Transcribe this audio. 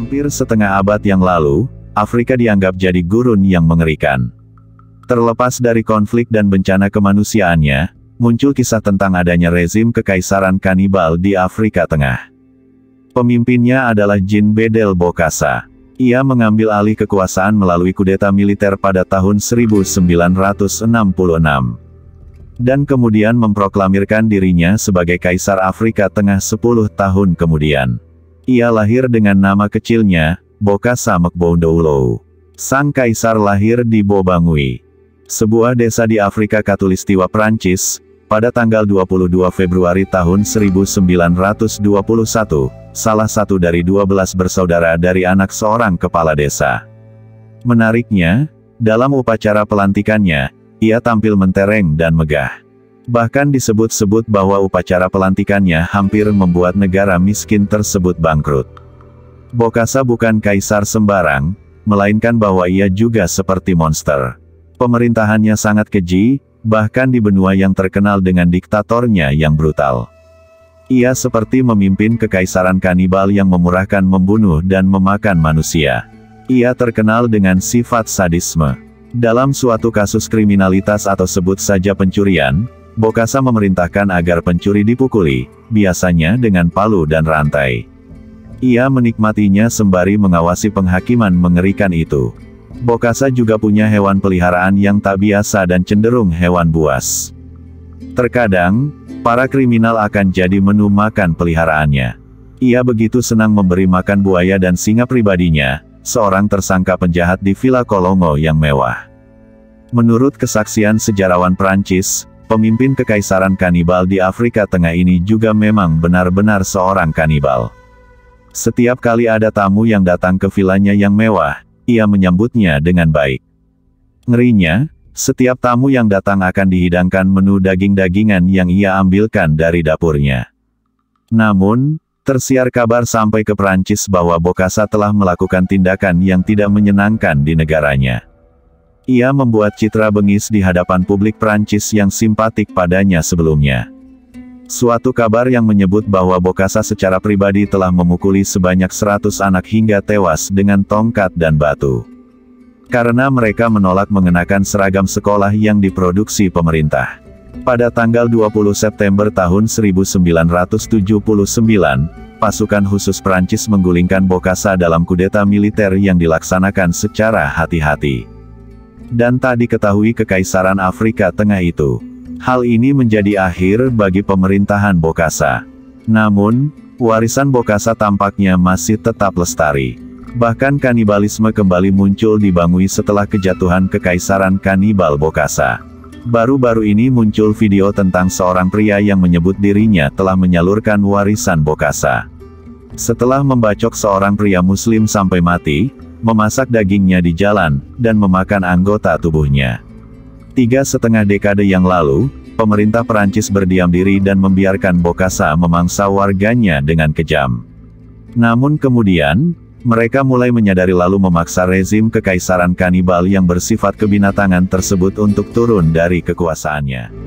Hampir setengah abad yang lalu, Afrika dianggap jadi gurun yang mengerikan. Terlepas dari konflik dan bencana kemanusiaannya, muncul kisah tentang adanya rezim kekaisaran kanibal di Afrika Tengah. Pemimpinnya adalah Jean Bedel Bokassa. Ia mengambil alih kekuasaan melalui kudeta militer pada tahun 1966. Dan kemudian memproklamirkan dirinya sebagai Kaisar Afrika Tengah 10 tahun kemudian. Ia lahir dengan nama kecilnya, Bokassa Mokboundoulo. Sang kaisar lahir di Bobangui, sebuah desa di Afrika Khatulistiwa Prancis, pada tanggal 22 Februari tahun 1921, salah satu dari 12 bersaudara dari anak seorang kepala desa. Menariknya, dalam upacara pelantikannya, ia tampil mentereng dan megah. Bahkan disebut-sebut bahwa upacara pelantikannya hampir membuat negara miskin tersebut bangkrut. Bokassa bukan kaisar sembarang, melainkan bahwa ia juga seperti monster. Pemerintahannya sangat keji, bahkan di benua yang terkenal dengan diktatornya yang brutal. Ia seperti memimpin kekaisaran kanibal yang memurahkan membunuh dan memakan manusia. Ia terkenal dengan sifat sadisme. Dalam suatu kasus kriminalitas atau sebut saja pencurian, Bokassa memerintahkan agar pencuri dipukuli, biasanya dengan palu dan rantai. Ia menikmatinya sembari mengawasi penghakiman mengerikan itu. Bokassa juga punya hewan peliharaan yang tak biasa dan cenderung hewan buas. Terkadang, para kriminal akan jadi menu makan peliharaannya. Ia begitu senang memberi makan buaya dan singa pribadinya, seorang tersangka penjahat di Villa Kolongo yang mewah. Menurut kesaksian sejarawan Prancis, pemimpin kekaisaran kanibal di Afrika Tengah ini juga memang benar-benar seorang kanibal. Setiap kali ada tamu yang datang ke vilanya yang mewah, ia menyambutnya dengan baik. Ngerinya, setiap tamu yang datang akan dihidangkan menu daging-dagingan yang ia ambilkan dari dapurnya. Namun, tersiar kabar sampai ke Prancis bahwa Bokassa telah melakukan tindakan yang tidak menyenangkan di negaranya. Ia membuat citra bengis di hadapan publik Prancis yang simpatik padanya sebelumnya. Suatu kabar yang menyebut bahwa Bokassa secara pribadi telah memukuli sebanyak 100 anak hingga tewas dengan tongkat dan batu. Karena mereka menolak mengenakan seragam sekolah yang diproduksi pemerintah. Pada tanggal 20 September tahun 1979, pasukan khusus Prancis menggulingkan Bokassa dalam kudeta militer yang dilaksanakan secara hati-hati. Dan tak diketahui kekaisaran Afrika Tengah itu. Hal ini menjadi akhir bagi pemerintahan Bokassa. Namun, warisan Bokassa tampaknya masih tetap lestari. Bahkan kanibalisme kembali muncul di Bangui setelah kejatuhan kekaisaran kanibal Bokassa. Baru-baru ini muncul video tentang seorang pria yang menyebut dirinya telah menyalurkan warisan Bokassa. Setelah membacok seorang pria muslim sampai mati, memasak dagingnya di jalan, dan memakan anggota tubuhnya. 3,5 dekade yang lalu, pemerintah Perancis berdiam diri dan membiarkan Bokassa memangsa warganya dengan kejam. Namun kemudian, mereka mulai menyadari lalu memaksa rezim kekaisaran kanibal yang bersifat kebinatangan tersebut untuk turun dari kekuasaannya.